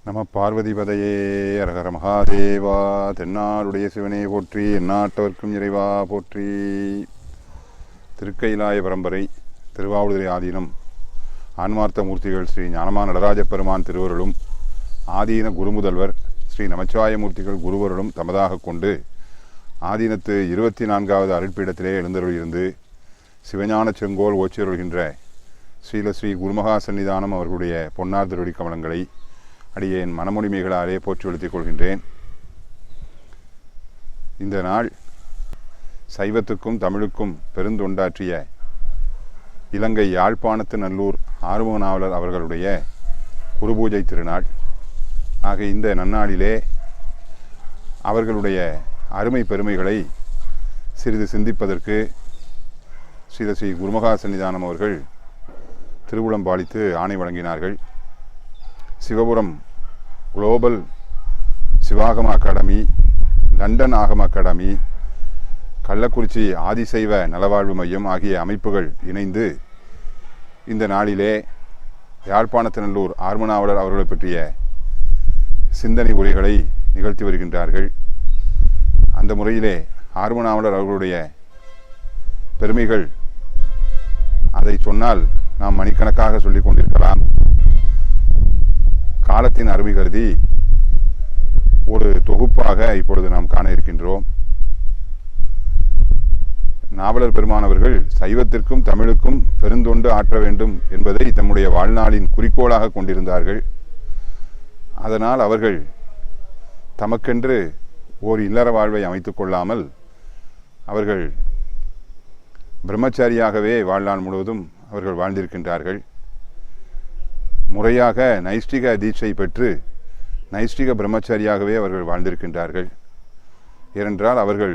நம பார்வதிபதையே அரகர மகாதேவா. தென்னாடுடைய சிவனே போற்றி, எந்நாட்டவர்க்கும் இறைவா போற்றி. திருக்கைலாய பரம்பரை திருவாவடுதுறை ஆதீனம் ஆன்மார்த்த மூர்த்திகள் ஸ்ரீ ஞானமா நடராஜ பெருமான் திருவருளும் ஆதீன குருமுதல்வர் ஸ்ரீ நமச்சிவாய மூர்த்திகள் குருவருளும் தமதாக கொண்டு ஆதீனத்து 24வது அருட்பீடத்திலே எழுந்தருளிருந்து சிவஞான செங்கோல் ஓச்சியருள்கின்ற ஸ்ரீ குருமகா சன்னிதானம் அவர்களுடைய பொன்னார் திருவடி கமலங்களை அடியேன் மனமொழிமைகளாலே போற்றி வளர்த்திக் கொள்கின்றேன். இந்த நாள் சைவத்துக்கும் தமிழுக்கும் பெருந்தொண்டாற்றிய இலங்கை யாழ்ப்பாணத்து நல்லூர் ஆறுமுக நாவலர் அவர்களுடைய குருபூஜை திருநாள். ஆக இந்த நன்னாளிலே அவர்களுடைய அருமை பெருமைகளை சிறிது சிந்திப்பதற்கு ஸ்ரீ குருமகா சன்னிதானம் அவர்கள் திருவுளம் பாலித்து ஆணை வழங்கினார்கள். சிவபுரம் குளோபல் சிவாகம அகாடமி, லண்டன் ஆகம அகாடமி, கள்ளக்குறிச்சி ஆதிசைவ நலவாழ்வு மையம் ஆகிய அமைப்புகள் இணைந்து இந்த நாளிலே யாழ்ப்பாணத்தினல்லூர் ஆர்மனாவலர் அவர்களை பற்றிய சிந்தனை உரைகளை நிகழ்த்தி வருகின்றார்கள். அந்த முறையிலே ஆர்மனாவலர் அவர்களுடைய பெருமைகள் அதை சொன்னால் நாம் மணிக்கணக்காக சொல்லிக் கொண்டிருக்கலாம். காலத்தின் அருமை கருதி ஒரு தொகுப்பாக இப்பொழுது நாம் காண இருக்கின்றோம். நாவலர் பெருமானவர்கள் சைவத்திற்கும் தமிழுக்கும் பெருந்தொண்டு ஆற்ற வேண்டும் என்பதை தம்முடைய வாழ்நாளின் குறிக்கோளாக கொண்டிருந்தார்கள். அதனால் அவர்கள் தமக்கென்று ஓர் இல்லற வாழ்வை அமைத்துக் கொள்ளாமல் அவர்கள் பிரம்மச்சாரியாகவே வாழ்நாள் முழுவதும் அவர்கள் வாழ்ந்திருக்கின்றார்கள். முறையாக நைஷ்டிக தீட்சை பெற்று நைஷ்டிக பிரம்மச்சாரியாகவே அவர்கள் வாழ்ந்திருக்கின்றார்கள். ஏனென்றால் அவர்கள்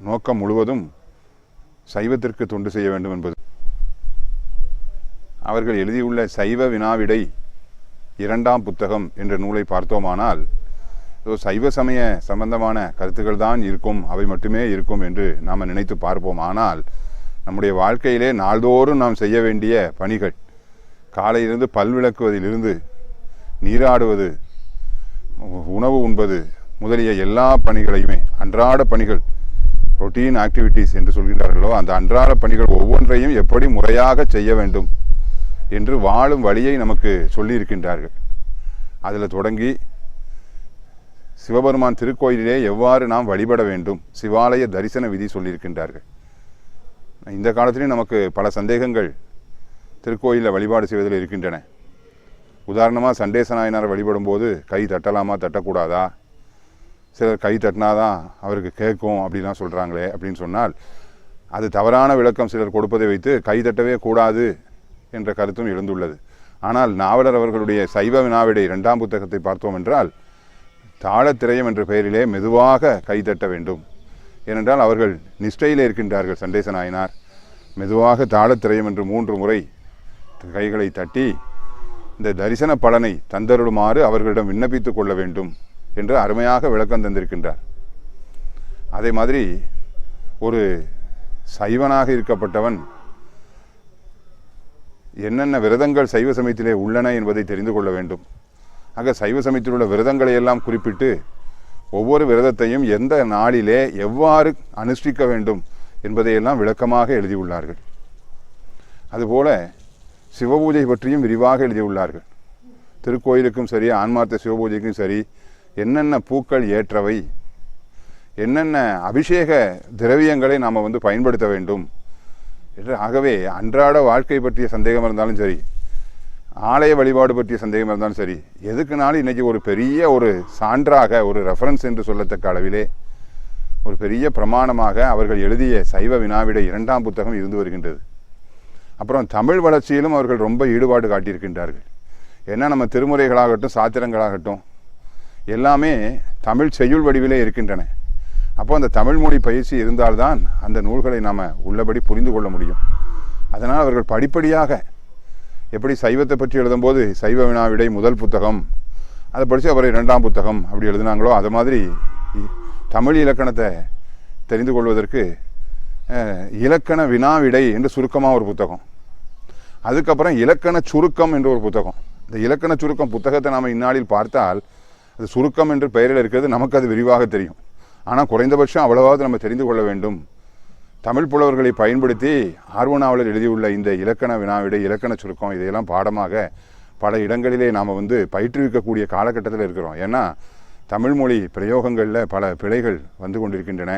நோக்கம் முழுவதும் சைவத்திற்கு தொண்டு செய்ய வேண்டும் என்பது. அவர்கள் எழுதியுள்ள சைவ வினாவிடை 2ஆம் புத்தகம் என்ற நூலை பார்த்தோமானால் சைவ சமய சம்பந்தமான கருத்துக்கள் தான் இருக்கும், அவை மட்டுமே இருக்கும் என்று நாம் நினைத்து பார்ப்போம். ஆனால் நம்முடைய வாழ்க்கையிலே நாள்தோறும் நாம் செய்ய வேண்டிய பணிகள், காலையிலிருந்து பல் விளக்குவதிலிருந்து நீராடுவது, உணவு உண்பது முதலிய எல்லா பணிகளையுமே, அன்றாட பணிகள், ரொட்டீன் ஆக்டிவிட்டீஸ் என்று சொல்கின்றார்களோ, அந்த அன்றாட பணிகள் ஒவ்வொன்றையும் எப்படி முறையாக செய்ய வேண்டும் என்று வாழும் வழியை நமக்கு சொல்லியிருக்கின்றார்கள். அதில் தொடங்கி சிவபெருமான் திருக்கோயிலே எவ்வாறு நாம் வழிபட வேண்டும், சிவாலய தரிசன விதி சொல்லியிருக்கின்றார்கள். இந்த காலத்திலேயும் நமக்கு பல சந்தேகங்கள் திருக்கோயிலில் வழிபாடு செய்வதில் இருக்கின்றன. உதாரணமாக சண்டேச நாயனார் வழிபடும் போது கை தட்டலாமா தட்டக்கூடாதா, சிலர் கை தட்டினாதான் அவருக்கு கேட்கும் அப்படிலாம் சொல்கிறாங்களே அப்படின்னு சொன்னால் அது தவறான விளக்கம் சிலர் கொடுப்பதை வைத்து கை தட்டவே கூடாது என்ற கருத்தும் எழுந்துள்ளது. ஆனால் நாவலர் அவர்களுடைய சைவ வினாவிடை 2ஆம் புத்தகத்தை பார்த்தோம் என்றால் தாளத்திரயம் என்ற பெயரிலே மெதுவாக கை தட்ட வேண்டும். ஏனென்றால் அவர்கள் நிஷ்டையிலே இருக்கின்றார்கள். சண்டேச நாயனார் மெதுவாக தாளத்திரயம் என்று 3 முறை கைகளை தட்டி இந்த தரிசன பலனை தந்தருளுமாறு அவர்களிடம் விண்ணப்பித்துக் கொள்ள வேண்டும் என்று அருமையாக விளக்கம் தந்திருக்கின்றார். அதே மாதிரி ஒரு சைவனாக இருக்கப்பட்டவன் என்னென்ன விரதங்கள் சைவ சமயத்திலே உள்ளன என்பதை தெரிந்து கொள்ள வேண்டும். ஆக சைவ சமயத்தில் உள்ள விரதங்களை எல்லாம் குறிப்பிட்டு ஒவ்வொரு விரதத்தையும் எந்த நாளிலே எவ்வாறு அனுஷ்டிக்க வேண்டும் என்பதையெல்லாம் விளக்கமாக எழுதியுள்ளார்கள். அதுபோல சிவபூஜை பற்றியும் விரிவாக எழுதியுள்ளார்கள். திருக்கோயிலுக்கும் சரி, ஆன்மார்த்த சிவபூஜைக்கும் சரி, என்னென்ன பூக்கள் ஏற்றவை, என்னென்ன அபிஷேக திரவியங்களை நாம் பயன்படுத்த வேண்டும் என்று. ஆகவே அன்றாட வாழ்க்கை பற்றிய சந்தேகம் இருந்தாலும் சரி, ஆலய வழிபாடு பற்றிய சந்தேகம் இருந்தாலும் சரி, எதுக்குனாலும் இன்றைக்கி ஒரு பெரிய ஒரு சான்றாக, ஒரு ரெஃபரன்ஸ் என்று சொல்லத்தக்க அளவிலே ஒரு பெரிய பிரமாணமாக அவர்கள் எழுதிய சைவ வினாவிடை 2ஆம் புத்தகம் இருந்து வருகின்றது. அப்புறம் தமிழ் வளர்ச்சியிலும் அவர்கள் ரொம்ப ஈடுபாடு காட்டியிருக்கின்றார்கள். ஏன்னா நம்ம திருமுறைகளாகட்டும் சாத்திரங்களாகட்டும் எல்லாமே தமிழ் செய்யுள் வடிவிலே இருக்கின்றன. அப்போ அந்த தமிழ் மொழி பயிற்சி இருந்தால்தான் அந்த நூல்களை நாம் உள்ளபடி புரிந்து கொள்ள முடியும். அதனால் அவர்கள் படிப்படியாக எப்படி சைவத்தை பற்றி எழுதும்போது சைவ வினாவிடை 1 புத்தகம், அதை படித்து அவரை 2ஆம் புத்தகம் அப்படி எழுதினாங்களோ, அது மாதிரி தமிழ் இலக்கணத்தை தெரிந்து கொள்வதற்கு இலக்கண வினாவிடை என்று சுருக்கமாக ஒரு புத்தகம், அதுக்கப்புறம் இலக்கண சுருக்கம் என்ற ஒரு புத்தகம், இந்த இலக்கண சுருக்கம் புத்தகத்தை நாம் இந்நாளில் பார்த்தால் அது சுருக்கம் என்று பெயரில் இருக்கிறது, நமக்கு அது விரிவாக தெரியும். ஆனால் குறைந்தபட்சம் அவ்வளவாவது நம்ம தெரிந்து கொள்ள வேண்டும். தமிழ் புலவர்களை பயன்படுத்தி ஆர்வனாவலர் எழுதியுள்ள இந்த இலக்கண வினாவிடை, இலக்கண சுருக்கம் இதையெல்லாம் பாடமாக பல இடங்களிலே நாம் பயிற்றுவிக்கக்கூடிய காலகட்டத்தில் இருக்கிறோம். ஏன்னா தமிழ்மொழி பிரயோகங்களில் பல பிழைகள் வந்து கொண்டிருக்கின்றன.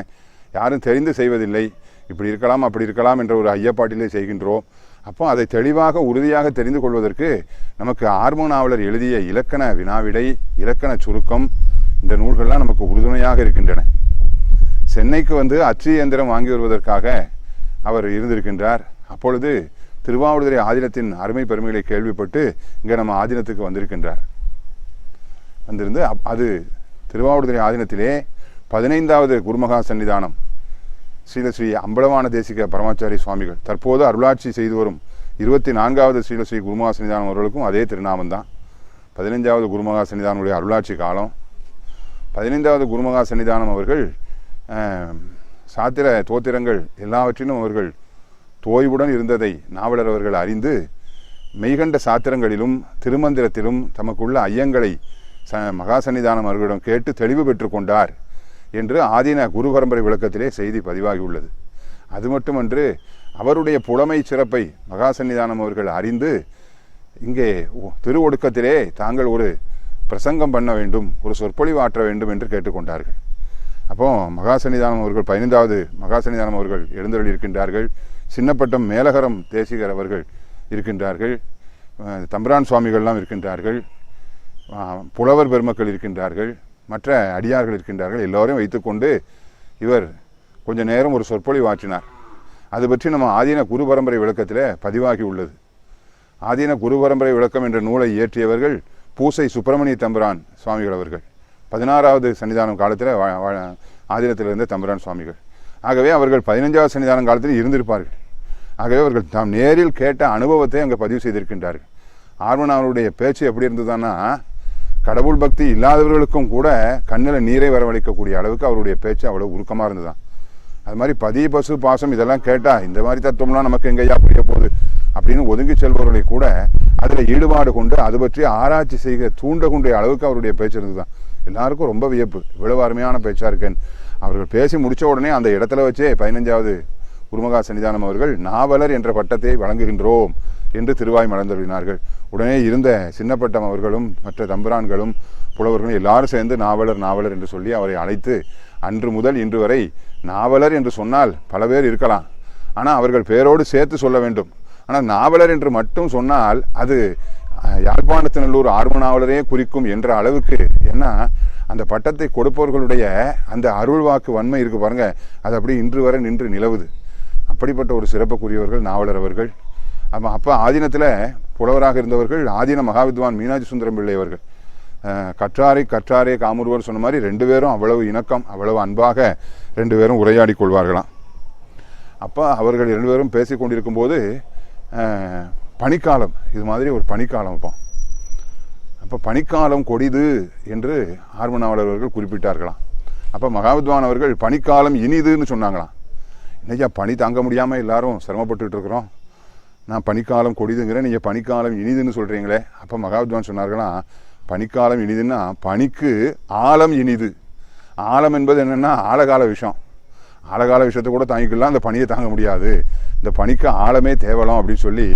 யாரும் தெரிந்து செய்வதில்லை. இப்படி இருக்கலாம் அப்படி இருக்கலாம் என்ற ஒரு ஐயப்பாட்டிலே செய்கின்றோம். அப்போ அதை தெளிவாக உறுதியாக தெரிந்து கொள்வதற்கு நமக்கு ஆர்வனாவலர் எழுதிய இலக்கண வினாவிடை, இலக்கண சுருக்கம் இந்த நூல்கள்லாம் நமக்கு உறுதுணையாக இருக்கின்றன. சென்னைக்கு அச்சு இயந்திரம் வாங்கி வருவதற்காக அவர் இருந்திருக்கின்றார். அப்பொழுது திருவாவடுதுறை ஆதீனத்தின் அருமை பெருமைகளை கேள்விப்பட்டு இங்கே நம்ம ஆதீனத்துக்கு வந்திருக்கின்றார். வந்திருந்து அது திருவாவடுதுறை ஆதீனத்திலே 15வது குருமகா சன்னிதானம் ஸ்ரீலஸ்ரீ அம்பலவான தேசிக பரமாச்சாரி சுவாமிகள் தற்போது அருளாட்சி செய்து வரும் 24வது ஸ்ரீலஸ்ரீ குருமகா சன்னிதானம் அவர்களுக்கும் அதே திருநாமந்தான். 15வது குருமகா சன்னிதானுடைய அருளாட்சி காலம். 15வது குருமகா சன்னிதானம் அவர்கள் சாத்திர தோத்திரங்கள் எல்லாவற்றிலும் அவர்கள் தோய்வுடன் இருந்ததை நாவலர் அவர்கள் அறிந்து மெய்கண்ட சாத்திரங்களிலும் திருமந்திரத்திலும் தமக்குள்ள ஐயங்களை மகா சன்னிதானம் அவர்களிடம் கேட்டு தெளிவு பெற்று கொண்டார் என்று ஆதீன குரு பரம்பரை விளக்கத்திலே செய்தி பதிவாகியுள்ளது. அது மட்டுமன்று, அவருடைய புலமை சிறப்பை மகா சன்னிதானம் அவர்கள் அறிந்து இங்கே திருவொடுக்கத்திலே தாங்கள் ஒரு பிரசங்கம் பண்ண வேண்டும், ஒரு சொற்பொழிவு ஆற்ற வேண்டும் என்று கேட்டுக்கொண்டார்கள். அப்போ மகா சன்னிதானம் அவர்கள் 15வது மகா சன்னிதானம் அவர்கள் எழுந்தருளி இருக்கின்றார்கள். சின்னப்பட்டம் மேலகரம் தேசிகர் அவர்கள் இருக்கின்றார்கள். தம்பிரான் சுவாமிகள்லாம் இருக்கின்றார்கள். புலவர் பெருமக்கள் இருக்கின்றார்கள். மற்ற அடியார்கள் இருக்கின்றார்கள். எல்லோரையும் வைத்துக்கொண்டு இவர் கொஞ்ச நேரம் ஒரு சொற்பொழிவு ஆற்றினார். அது பற்றி நம்ம ஆதீன குரு பரம்பரை விளக்கத்தில் பதிவாகி உள்ளது. ஆதீன குரு பரம்பரை விளக்கம் என்ற நூலை இயற்றியவர்கள் பூசை சுப்பிரமணிய தம்பிரான் சுவாமிகள் அவர்கள். 16வது சன்னிதானம் காலத்தில் ஆதீனத்தில் இருந்த தம்பிரான் சுவாமிகள். ஆகவே அவர்கள் 15வது சன்னிதானம் காலத்தில் இருந்திருப்பார்கள். ஆகவே அவர்கள் தாம் நேரில் கேட்ட அனுபவத்தை அங்கே பதிவு செய்திருக்கின்றார்கள். ஆர்வனாவருடைய பேச்சு எப்படி இருந்ததுன்னா, கடவுள் பக்தி இல்லாதவர்களுக்கும் கூட கண்ணில் நீரை வரவழைக்கக்கூடிய அளவுக்கு அவருடைய பேச்சு அவ்வளோ உருக்கமாக இருந்ததுதான். அது மாதிரி பதி பசு பாசம் இதெல்லாம் கேட்டால் இந்த மாதிரி தத்துவம்லாம் நமக்கு எங்கேயா புரிய போகுது அப்படின்னு ஒதுங்கி செல்பவர்களை கூட அதில் ஈடுபாடு கொண்டு அது பற்றி ஆராய்ச்சி செய்ய தூண்டக்கூடிய அளவுக்கு அவருடைய பேச்சு இருந்ததுதான். எல்லாருக்கும் ரொம்ப வியப்பு, இவ்வளவு அருமையான பேச்சாக இருக்கேன். அவர்கள் பேசி முடித்த உடனே அந்த இடத்துல வச்சே 15வது குருமகா சன்னிதானம் அவர்கள் நாவலர் என்ற பட்டத்தை வழங்குகின்றோம் என்று திருவாய் மலர்ந்தருளினார்கள். உடனே இருந்த சின்னப்பட்டம் அவர்களும் மற்ற தம்பிரான்களும் புலவர்களும் எல்லாரும் சேர்ந்து நாவலர் நாவலர் என்று சொல்லி அவரை அழைத்து அன்று முதல் இன்று வரை நாவலர் என்று சொன்னால் பல பேர் இருக்கலாம், ஆனால் அவர்கள் பேரோடு சேர்த்து சொல்ல வேண்டும். ஆனால் நாவலர் என்று மட்டும் சொன்னால் அது யாழ்ப்பாணத்தினல்லூர் ஆர்வனாவலரே குறிக்கும் என்ற அளவுக்கு, ஏன்னா அந்த பட்டத்தை கொடுப்பவர்களுடைய அந்த அருள் வாக்கு வன்மை இருக்கு பாருங்க, அது அப்படி இன்று வரை நின்று நிலவுது. அப்படிப்பட்ட ஒரு சிறப்புக்குரியவர்கள் நாவலர் அவர்கள். அப்போ ஆதீனத்தில் புலவராக இருந்தவர்கள் ஆதீன மகாவித்வான் மீனாட்சி சுந்தரம் பிள்ளை அவர்கள். கற்றாரே காமுருவர் சொன்ன மாதிரி 2 பேரும் அவ்வளவு இணக்கம், அவ்வளவு அன்பாக 2 பேரும் உரையாடி கொள்வார்களாம். அப்போ அவர்கள் 2 பேரும் பேசி கொண்டிருக்கும் போது பனிக்காலம், இது மாதிரி ஒரு பனிக்காலம் வைப்போம். அப்போ பனிக்காலம் கொடிது என்று ஆர்வனாவலர் அவர்கள் குறிப்பிட்டார்களாம். அப்போ மகாவித்வான் அவர்கள் பனிக்காலம் இனிதுன்னு சொன்னாங்களாம். இன்னைக்கா பனி தாங்க முடியாமல் எல்லாரும் சிரமப்பட்டுட்டு இருக்கிறோம், நான் பனிக்காலம் கொடிதுங்கிறேன், நீங்கள் பனிக்காலம் இனிதுன்னு சொல்கிறீங்களே. அப்போ மகாவித்வான் சொன்னார்களாம், பனிக்காலம் இனிதுன்னா பனிக்கு ஆழம் இனிது. ஆழம் என்பது என்னென்னா ஆழகால விஷம். ஆழகால விஷயத்தை கூட தாங்கிக்கலாம், அந்த பனியை தாங்க முடியாது, இந்த பனிக்கு ஆழமே தேவலாம் அப்படின்னு சொல்லி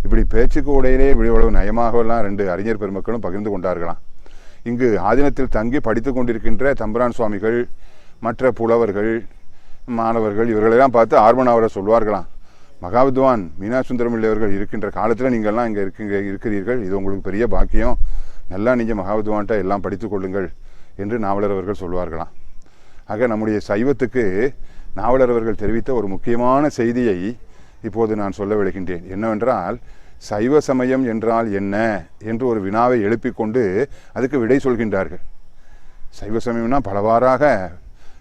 இப்படி பேச்சுக்கு உடையிலே இவ்வளவு நயமாகலாம் 2 அறிஞர் பெருமக்களும் பகிர்ந்து கொண்டார்களாம். இங்கு ஆதீனத்தில் தங்கி படித்து கொண்டிருக்கின்ற தம்பிரான் சுவாமிகள், மற்ற புலவர்கள், மாணவர்கள் இவர்களெல்லாம் பார்த்து ஆர்வனாவலர் சொல்வார்களாம், மகாவித்வான் மீனாட்சி சுந்தரம் பிள்ளை அவர்கள் இருக்கின்ற காலத்தில் நீங்கள்லாம் இங்கே இருக்கிறீர்கள், இது உங்களுக்கு பெரிய பாக்கியம், நல்லா நீங்கள் மகாவித்வான்கிட்ட எல்லாம் படித்து கொள்ளுங்கள் என்று நாவலர் அவர்கள் சொல்வார்களாம். ஆக நம்முடைய சைவத்துக்கு நாவலர் அவர்கள் தெரிவித்த ஒரு முக்கியமான செய்தியை இப்போது நான் சொல்ல விளைகின்றேன். என்னவென்றால், சைவ சமயம் என்றால் என்ன என்று ஒரு வினாவை எழுப்பிக் கொண்டு அதுக்கு விடை சொல்கின்றார்கள். சைவ சமயம்னா பலவாறாக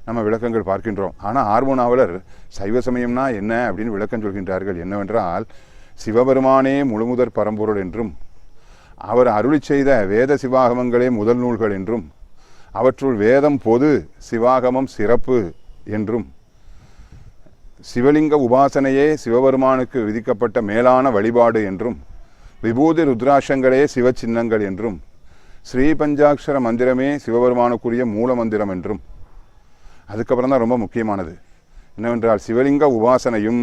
நம்ம விளக்கங்கள் பார்க்கின்றோம். ஆனால் ஆர்வனாவலர் சைவ சமயம்னா என்ன அப்படின்னு விளக்கம் சொல்கின்றார்கள். என்னவென்றால், சிவபெருமானே முழுமுதற் பரம்பொருள் என்றும், அவர் அருளி செய்த வேத சிவாகமங்களே முதல் நூல்கள் என்றும், அவற்றுள் வேதம் பொது, சிவாகமம் சிறப்பு என்றும், சிவலிங்க உபாசனையே சிவபெருமானுக்கு விதிக்கப்பட்ட மேலான வழிபாடு என்றும், விபூதி ருத்ராட்சங்களே சிவ சின்னங்கள் என்றும் ஸ்ரீ பஞ்சாட்சர மந்திரமே சிவபெருமானுக்குரிய மூல மந்திரம் என்றும். அதுக்கப்புறம் தான் ரொம்ப முக்கியமானது என்னவென்றால் சிவலிங்க உபாசனையும்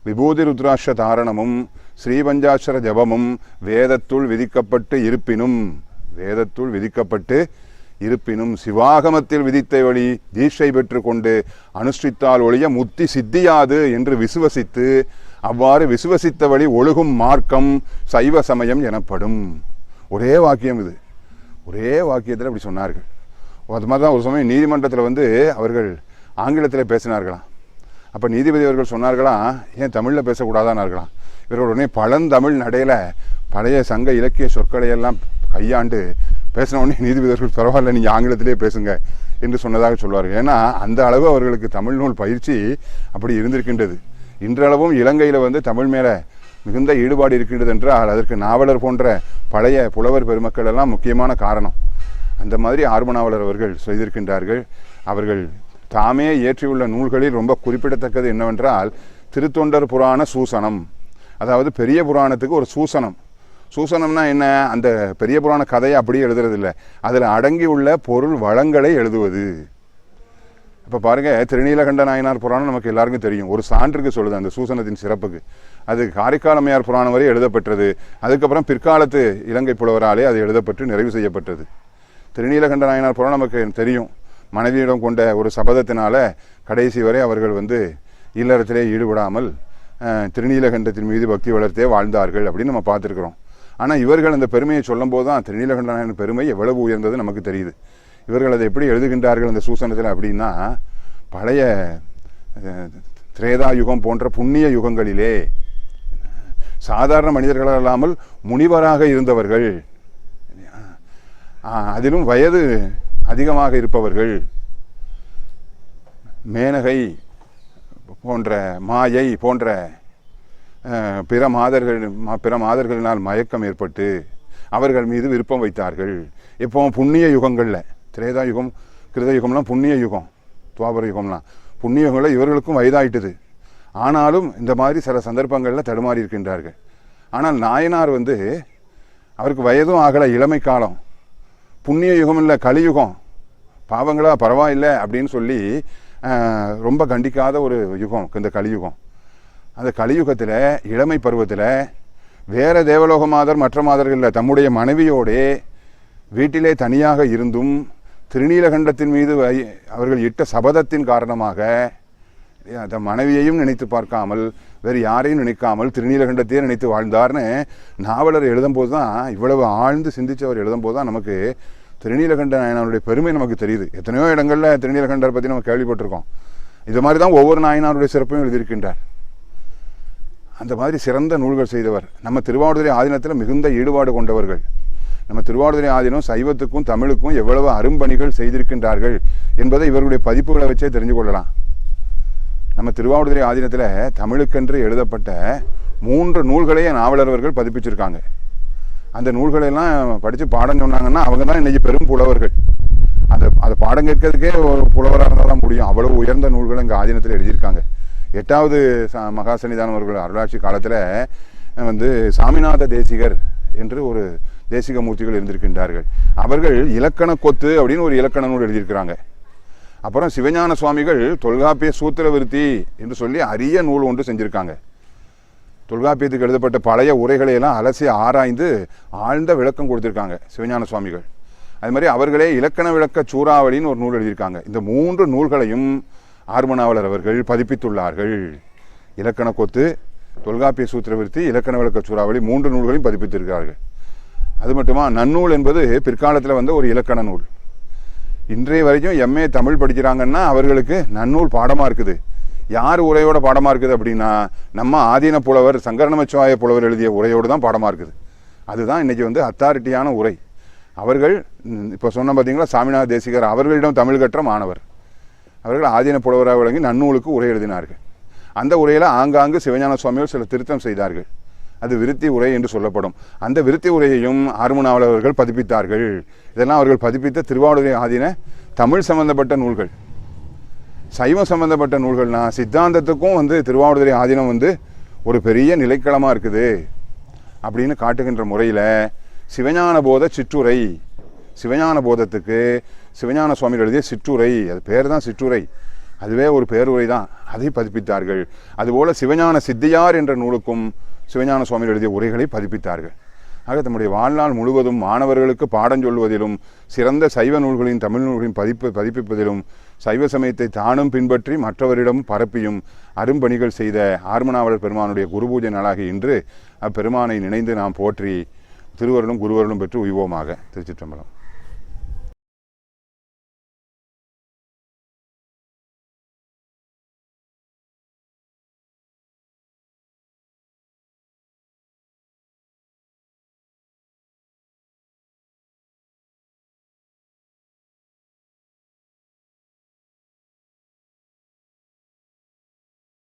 விபூதி ருத்ராட்ச தாரணமும் ஸ்ரீபஞ்சாட்சர ஜபமும் வேதத்துள் விதிக்கப்பட்டு இருப்பினும் சிவாகமத்தில் விதித்த வழி தீட்சை பெற்று கொண்டு அனுஷ்டித்தால் ஒழிய முத்தி சித்தியாது என்று விசுவசித்து அவ்வாறு விசுவசித்த வழி ஒழுகும் மார்க்கம் சைவ சமயம் எனப்படும். ஒரே வாக்கியம் இது, ஒரே வாக்கியத்தில் அப்படி சொன்னார்கள். அது மாதிரி தான் ஒரு சமயம் நீதிமன்றத்தில் அவர்கள் ஆங்கிலத்தில் பேசினார்களாம். அப்போ நீதிபதி அவர்கள் சொன்னார்களாம், ஏன் தமிழில் பேசக்கூடாதானார்களாம். இவர்கள் உடனே பழந்தமிழ் நடையில் பழைய சங்க இலக்கிய சொற்களையெல்லாம் கையாண்டு பேசின உடனே நீதிபதிகள் பரவாயில்ல நீங்கள் ஆங்கிலத்திலே பேசுங்க என்று சொன்னதாக சொல்வார்கள். ஏன்னா அந்த அளவு அவர்களுக்கு தமிழ் நூல் பயிற்சி அப்படி இருந்திருக்கின்றது. இன்றளவும் இலங்கையில் தமிழ் மேலே மிகுந்த ஈடுபாடு இருக்கின்றது என்றால் அதற்கு நாவலர் போன்ற பழைய புலவர் பெருமக்கள் எல்லாம் முக்கியமான காரணம். அந்த மாதிரி ஆர்வனாவலர் அவர்கள் செய்திருக்கின்றார்கள். அவர்கள் தாமே இயற்றியுள்ள நூல்களில் ரொம்ப குறிப்பிடத்தக்கது என்னவென்றால் திருத்தொண்டர் புராண சூசனம். அதாவது பெரிய புராணத்துக்கு ஒரு சூசனம். சூசனம்னா என்ன? அந்த பெரிய புராண கதையை அப்படியே எழுதுறதில்லை, அதில் அடங்கியுள்ள பொருள் வளங்களை எழுதுவது. இப்போ பாருங்கள், திருநீலகண்ட நாயனார் புராணம் நமக்கு எல்லாருக்கும் தெரியும். ஒரு சான்றுக்கு சொல்லுது அந்த சூசனத்தின் சிறப்புக்கு. அது காரைக்காலமையார் புராணம் வரை எழுதப்பட்டது. அதுக்கப்புறம் பிற்காலத்து இலங்கை புலவராலே அது எழுதப்பட்டு நிறைவு செய்யப்பட்டது. திருநீலகண்ட நாயனார் புராணம் நமக்கு தெரியும். மனைவியிடம் கொண்ட ஒரு சபதத்தினால கடைசி வரை அவர்கள் இல்லறத்திலே ஈடுபடாமல் திருநீலகண்டத்தின் மீது பக்தி வளர்த்தே வாழ்ந்தார்கள் அப்படின்னு நம்ம பார்த்துருக்குறோம். ஆனால் இவர்கள் அந்த பெருமையை சொல்லும் போது தான் திருநீலகண்ட நாயனார் பெருமை எவ்வளவு உயர்ந்தது நமக்கு தெரியுது. இவர்கள் அதை எப்படி எழுதுகின்றார்கள் அந்த சூசனத்தில் அப்படின்னா, பழைய திரேதா யுகம் போன்ற புண்ணிய யுகங்களிலே சாதாரண மனிதர்கள் அல்லாமல் முனிவராக இருந்தவர்கள், அதிலும் வயது அதிகமாக இருப்பவர்கள், மேனகை போன்ற மாயை போன்ற பிற மாதர்களினால் மயக்கம் ஏற்பட்டு அவர்கள் மீது விருப்பம் வைத்தார்கள். எப்போவும் புண்ணிய யுகங்களில், திரேதா யுகம் கிருத யுகம்லாம் புண்ணிய யுகம், துவாபர யுகம்லாம் புண்ணிய யுகங்களில் இவர்களுக்கும் வயதாயிட்டது. ஆனாலும் இந்த மாதிரி சில சந்தர்ப்பங்களில் தடுமாறி இருக்கின்றார்கள். ஆனால் நாயனார் அவருக்கு வயதும் ஆகலை, இளமை காலம், புண்ணிய யுகம் இல்லை கலியுகம், பாவங்களா பரவாயில்லை அப்படின்னு சொல்லி ரொம்ப கண்டிக்காத ஒரு யுகம் இந்த கலியுகம். அந்த கலியுகத்தில் இளமை பருவத்தில் வேறு தேவலோக மாதர் மற்ற மாதர்களில் தம்முடைய மனைவியோடே வீட்டிலே தனியாக இருந்தும் திருநீலகண்டத்தின் மீது அவர்கள் இட்ட சபதத்தின் காரணமாக அந்த மனைவியையும் நினைத்து பார்க்காமல் வேறு யாரையும் நினைக்காமல் திருநீலகண்டத்தையே நினைத்து வாழ்ந்தார்னு நாவலர் எழுதும்போது தான், இவ்வளவு ஆழ்ந்து சிந்தித்து அவர் எழுதும்போது தான் நமக்கு திருநீலகண்ட நாயனாருடைய பெருமை நமக்கு தெரியுது. எத்தனையோ இடங்களில் திருநீலகண்டரை பற்றி நம்ம கேள்விப்பட்டிருக்கோம். இது மாதிரி தான் ஒவ்வொரு நாயனாருடைய சிறப்பையும் எழுதியிருக்கின்றார். அந்த மாதிரி சிறந்த நூல்கள் செய்தவர். நம்ம திருவாவடுதுறை ஆதீனத்தில் மிகுந்த ஈடுபாடு கொண்டவர்கள். நம்ம திருவாவடுதுறை ஆதீனம் சைவத்துக்கும் தமிழுக்கும் எவ்வளவு அரும்பணிகள் செய்திருக்கின்றார்கள் என்பதை இவர்களுடைய பதிப்புகளை வச்சே தெரிஞ்சு கொள்ளலாம். நம்ம திருவாவடுதுறை ஆதீனத்தில் தமிழுக்கென்று எழுதப்பட்ட 3 நூல்களையே நாவலர்கள் பதிப்பிச்சிருக்காங்க. அந்த நூல்களெல்லாம் படித்து பாடம் சொன்னாங்கன்னா அவங்க தான் இன்றைக்கி பெரும் புலவர்கள். அதை பாடம் கேட்கறதுக்கே ஒரு புலவராக இருந்தால் தான் முடியும். அவ்வளவு உயர்ந்த நூல்களை இங்கே ஆதீனத்தில் எழுதியிருக்காங்க. 8வது மகாசன்னிதானம் அவர்கள் அருளாட்சி காலத்தில் சாமிநாத தேசிகர் என்று ஒரு தேசிக மூர்த்திகள் இருந்திருக்கின்றார்கள். அவர்கள் இலக்கண கொத்து அப்படின்னு ஒரு இலக்கண நூல் எழுதியிருக்கிறாங்க. அப்புறம் சிவஞான சுவாமிகள் தொல்காப்பிய சூத்திர விருத்தி என்று சொல்லி அரிய நூல் ஒன்று செஞ்சுருக்காங்க. தொல்காப்பியத்துக்கு எழுதப்பட்ட பழைய உரைகளையெல்லாம் அலசி ஆராய்ந்து ஆழ்ந்த விளக்கம் கொடுத்துருக்காங்க சிவஞான சுவாமிகள். அது மாதிரி அவர்களே இலக்கண விளக்க சூறாவளின்னு ஒரு நூல் எழுதியிருக்காங்க. இந்த 3 நூல்களையும் ஆர்மனாவலர் அவர்கள் பதிப்பித்துள்ளார்கள். இலக்கண கொத்து, தொல்காப்பிய சூத்திர விருத்தி, இலக்கண விளக்க சூறாவளி 3 நூல்களையும் பதிப்பித்திருக்கிறார்கள். அது மட்டுமா, நன்னூல் என்பது பிற்காலத்தில் ஒரு இலக்கண நூல். இன்றைய வரைக்கும் எம்ஏ தமிழ் படிக்கிறாங்கன்னா அவர்களுக்கு நன்னூல் பாடமாக இருக்குது. யார் உரையோட பாடமாக இருக்குது அப்படின்னா நம்ம ஆதீன புலவர் சங்கரநமச்சிவாய புலவர் எழுதிய உரையோடு தான் பாடமாக இருக்குது. அதுதான் இன்றைக்கி அத்தாரிட்டியான உரை. அவர்கள் இப்போ சொன்ன பார்த்தீங்களா சாமிநாத தேசிகர், அவர்களிடம் தமிழ் கற்ற மாணவர். அவர்கள் ஆதீன புலவராக விளங்கி நன்னூலுக்கு உரை எழுதினார்கள். அந்த உரையில் ஆங்காங்கு சிவஞான சுவாமிகள் சில திருத்தம் செய்தார்கள். அது விருத்தி உரை என்று சொல்லப்படும். அந்த விருத்தி உரையையும் ஆர்மனாவலர்கள் பதிப்பித்தார்கள். இதெல்லாம் அவர்கள் பதிப்பித்த திருவாவடுதுறை ஆதீன தமிழ் சம்பந்தப்பட்ட நூல்கள். சைவம் சம்பந்தப்பட்ட நூல்கள்னா சித்தாந்தத்துக்கும் திருவாவடுதுறை ஆதீனம் ஒரு பெரிய நிலைக்களமாக இருக்குது. அப்படின்னு காட்டுகின்ற முறையில் சிவஞான போத சிற்றுரை, சிவஞான போதத்துக்கு சிவஞான சுவாமிகள் எழுதிய சிற்றுரை, அது பேர் தான் சிற்றுரை, அதுவே ஒரு பேருரை தான், அதை பதிப்பித்தார்கள். அதுபோல் சிவஞான சித்தியார் என்ற நூலுக்கும் சிவஞான சுவாமிகள் எழுதிய உரைகளை பதிப்பித்தார்கள். ஆக தம்முடைய வாழ்நாள் முழுவதும் மாணவர்களுக்கு பாடம் சொல்வதிலும் சிறந்த சைவ நூல்களின் தமிழ் நூல்களின் பதிப்பிப்பதிலும் சைவ சமயத்தை தானும் பின்பற்றி மற்றவரிடம் பரப்பியும் அரும்பணிகள் செய்த ஆர்மனாவலர் பெருமானுடைய குருபூஜை நாளாகிய இன்று அப்பெருமானை நினைந்து நாம் போற்றி திருவருளும் குருவருளும் பெற்று உய்வோமாக. திருச்சிற்றம்பலம்.